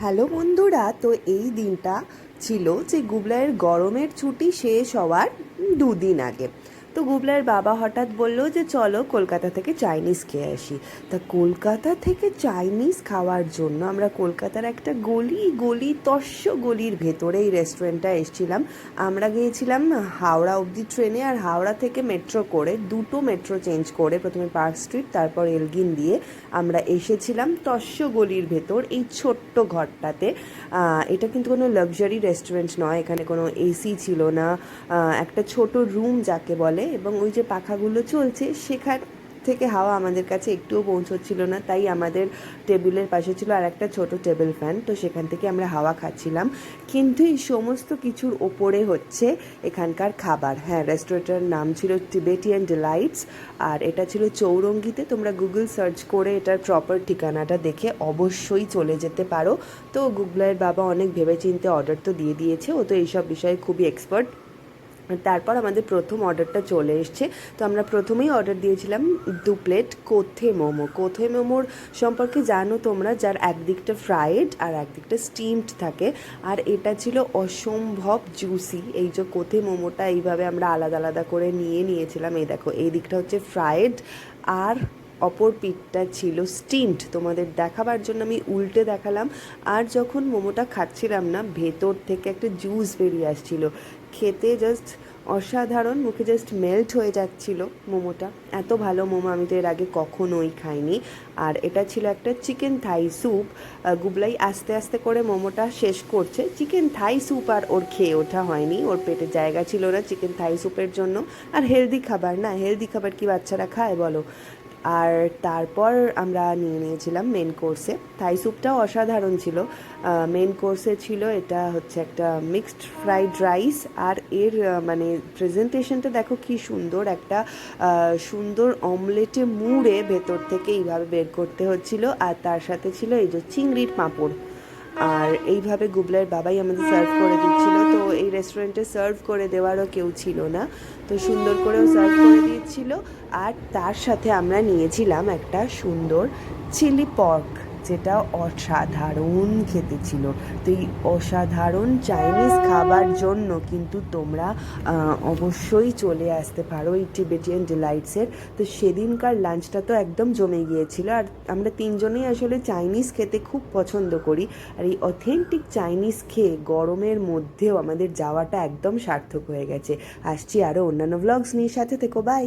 Hello বন্ধুরা, তো এই দিনটা ছিল যে গুবলাইয়ের গরমের ছুটি শেষ হওয়ার 2 দিন আগে। তো গুবলাইয়ের বাবা হঠাৎ বলল যে চলো কলকাতা থেকে চাইনিজ খেয়ে আসি। তা কলকাতা থেকে চাইনিজ খাওয়ার জন্য আমরা কলকাতার একটা তস্য গলির ভেতরে এই রেস্টুরেন্টটা এসেছিলাম। আমরা গিয়েছিলাম হাওড়া অবধি ট্রেনে, আর হাওড়া থেকে মেট্রো করে, দুটো মেট্রো চেঞ্জ করে, প্রথমে পার্ক স্ট্রিট তারপর এলগিন দিয়ে আমরা এসেছিলাম তস্য গলির ভেতর এই ছোট্ট ঘরটাতে। এটা কিন্তু কোনো লাক্সারি রেস্টুরেন্ট নয়, এখানে কোনো এসি ছিল না, একটা ছোট রুম যাকে বলে, এবং ওই যে পাখাগুলো চলছে সেখান থেকে হাওয়া আমাদের কাছে একটুও পৌঁছচ্ছিল না। তাই আমাদের টেবিলের পাশে ছিল আর একটা ছোট টেবিল ফ্যান, তো সেখান থেকে আমরা হাওয়া খাচ্ছিলাম। কিন্তু এই সমস্ত কিছুর ওপরে হচ্ছে এখানকার খাবার। হ্যাঁ, রেস্টুরেন্টের নাম ছিল টিবেটিয়ান ডিলাইটস, আর এটা ছিল চৌরঙ্গিতে। তোমরা গুগল সার্চ করে এটার প্রপার ঠিকানাটা দেখে অবশ্যই চলে যেতে পারো। তো গুগলের বাবা অনেক ভেবেচিন্তে অর্ডার তো দিয়ে দিয়েছে, ও তো এইসব বিষয়ে খুবই এক্সপার্ট। তারপর আমাদের প্রথম অর্ডারটা চলে এসছে। তো আমরা প্রথমেই অর্ডার দিয়েছিলাম 2 প্লেট কোথে মোমোর সম্পর্কে জানো তোমরা, যার একদিকটা ফ্রাইড আর একদিকটা স্টিমড থাকে, আর এটা ছিল অসম্ভব জুসি। এই যে কোথে মোমোটা এইভাবে আমরা আলাদা আলাদা করে নিয়েছিলাম। এই দেখো, এই দিকটা হচ্ছে ফ্রাইড আর অপর পিঠটা ছিল স্টিমড। তোমাদের দেখাবার জন্য আমি উল্টে দেখালাম। আর যখন মোমোটা খাচ্ছিলাম না, ভেতর থেকে একটা জুস বেরিয়ে আসছিল, খেতে জাস্ট অসাধারণ, মুখে জাস্ট মেল্ট হয়ে যাচ্ছিল মোমোটা। এত ভালো মোমো আমি তো এর আগে কখনোই খাইনি। আর এটা ছিল একটা চিকেন থাই স্যুপ। গুবলাই আস্তে আস্তে করে মোমোটা শেষ করছে। চিকেন থাই স্যুপ আর ওর খেয়ে ওঠা হয়নি, ওর পেটে জায়গা ছিল না চিকেন থাই স্যুপের জন্য। আর হেলদি খাবার না, হেলদি খাবার কি বাচ্চারা খায় বলো? আর তারপর আমরা নিয়েছিলাম মেন কোর্সে। থাই স্যুপটাও অসাধারণ ছিল। মেন কোর্সে ছিল এটা হচ্ছে একটা মিক্সড ফ্রাইড রাইস, আর এর মানে প্রেজেন্টেশনটা দেখো কি সুন্দর, একটা সুন্দর অমলেটে মুড়ে ভেতর থেকে এইভাবে বের করতে হচ্ছিল। আর তার সাথে ছিল এই যে চিংড়ির পাঁপড়। আর এইভাবে গুবলাইয়ের বাবাই আমাদের সার্ভ করে দিচ্ছিল। তো এই রেস্টুরেন্টে সার্ভ করে দেওয়ারও কেউ ছিল না, তো সুন্দর করেও সার্ভ করে দিচ্ছিল। আর তার সাথে আমরা নিয়েছিলাম একটা সুন্দর চিলি পর্ক, যেটা অসাধারণ খেতে ছিল। তো এই অসাধারণ চাইনিজ খাবার জন্য কিন্তু তোমরা অবশ্যই চলে আসতে পারো এই টিবেটিয়ান ডিলাইটসের। তো সেদিনকার লাঞ্চটা তো একদম জমে গিয়েছিল। আর আমরা তিনজনেই আসলে চাইনিজ খেতে খুব পছন্দ করি, আর এই অথেন্টিক চাইনিজ খেয়ে গরমের মধ্যেও আমাদের যাওয়াটা একদম সার্থক হয়ে গেছে। আসছি আরও অন্যান্য ভ্লগস নিয়ে, সাথে থেকো, বাই।